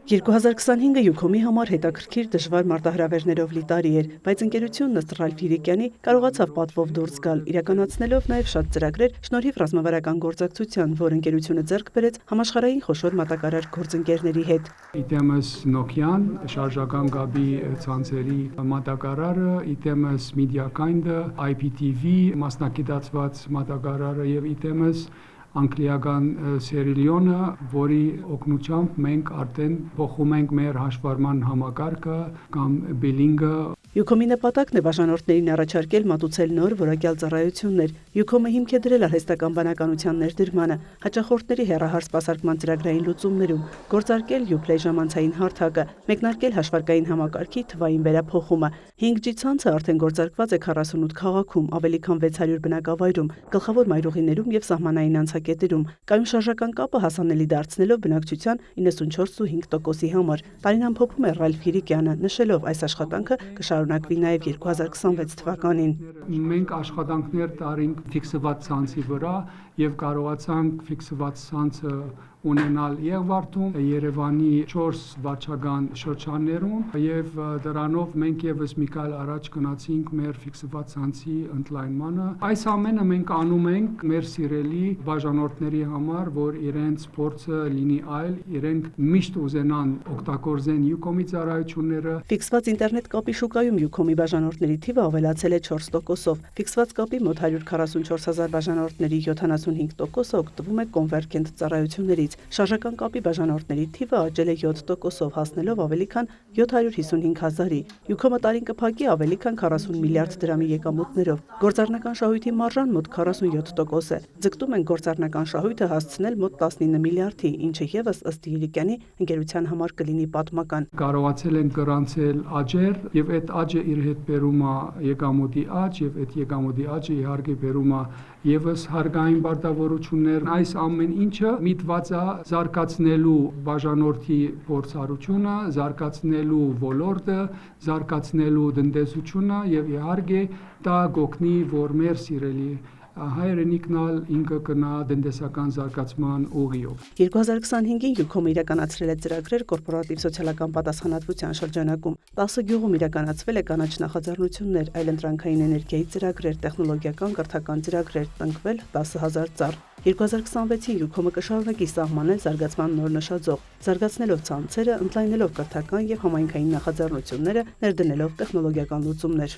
2025-ը Յուքոմի համար հետաքրքիր դժվար մարտահրավերներով լի տարի էր, բայց ընկերությունն ըստ Ռալֆ Իրիկյանի կարողացավ պատվով դուրս գալ, իրականացնելով նաև շատ ծրագրեր շնորհիվ ռազմավարական գործակցության, որ ընկերությունը ձեռք բերեց համաշխարհային խոշոր մատակարար գործընկերների հետ։ Իտեմս Nokia-ն, շարժական կապի ցանցերի մատակարարը, իտեմս Mediakind-ը, IPTV, մասնակցված մատակարարը եւ իտեմս անգլիական Սերիլիոնը, որի օգնությամբ մենք արդեն փոխում ենք մեր հաշվառման համակարգը կամ բիլինգը։ Յուքոմի նպատակն է բաժանորդներին առաջարկել մատուցել նոր որակյալ ծառայություններ։ Յուքոմը հիմք է դրել արհեստական բանականության ներդրմանը, հաճախորդների հեռահար սպասարկման ծրագրային լուծումներում, գործարկել Uplay ժամանցային հարթակը, մեկնարկել հաշվարկային համակարգի թվային վերափոխումը։ 5G ցանցը արդեն գործարկված է 48 քաղաքում, ավելի քան 600 բնակավայրում, գլխավոր մայրուղիներում եւ սահմանային անցակետերում, կայուն շարժական կապը հասանելի դարձնելով բնակչության 94.5%-ի համար։ Տարին ամփոփում է Ռալֆ Իրիկյանը, նշելով այս աշխատանքը կշարունակվի նաև 2026 թվականին։ Մենք աշխատանքներ տարինք ֆիքսված ցանցի վրա եւ կարողացանք ֆիքսված ցանցը ունենալ Եղվարդում, Երևանի 4 վարչական շրջաններում եւ դրանով մենք եւս մի քիչ առաջ գնացինք մեր ֆիքսված ցանցի ընդլայնմանը։ Այս ամենը մենք անում ենք մեր սիրելի բաժանորդների համար, որ իրենց փորձը լինի այլ, իրենք միշտ ուզենան օգտագործեն Յուքոմի ծառայությունները։ Ֆիքսված ինտերնետ կապի շուկայում Յուքոմի բաժանորդների թիվը ավելացել է 4%-ով։ Ֆիքսված կապի մոտ 144,000 բաժանորդների 75%-ը օգտվում է Convergent ծառայություններից։ Շարժական կապի բաժանորդների թիվը աճել է 7%-ով, հասնելով ավելի քան 755,000-ի։ Յուքոմը տարին կփակի ավելի քան 40 միլիարդ դրամի եկամուտներով։ Գործառնական շահույթի մարժան մոտ 47% է։ Ձգտում են գործառնական շահույթը հասցնել մոտ 19 միլիարդի, ինչը եւս ըստ Իրիկյանի ընկերության համար կլինի պատմական։ Կարողացել են գրանցել աճեր եւ այդ աճը իր հետ բերում է եկամուտի աճ եւ այդ եկամուտի աճը իհարկե բերում է եւս հարկային բարդավորություններ։ Այս ամեն ինչը միտված է զարգացնելու բաժանորդի փորձառությունը, զարգացնելու ոլորտը, զարգացնելու տնտեսությունը եւ իհարկե դա կօգնի, որ մեր սիրելի հայրենիքնալ ինքը կնա տնտեսական զարգացման ուղիով։ 2025-ին Յուքոմը իրականացրել է ծրագրեր կորպորատիվ սոցիալական պատասխանատվության շրջանակում։ 10 գյուղում իրականացվել է կանաչ նախաձեռնություններ, այլընտրանքային էներգիայի ծրագրեր, տեխնոլոգիական կրթական ծրագրեր, տնկվել 10,000 ծառ։ 2026-ին Յուքոմը կշարունակի սահմանել զարգացման նոր նշաձող, զարգացնելով ցանցերը, ընդլայնելով կրթական եւ համայնքային նախաձեռնությունները, ներդնելով տեխնոլոգիական լուծումներ։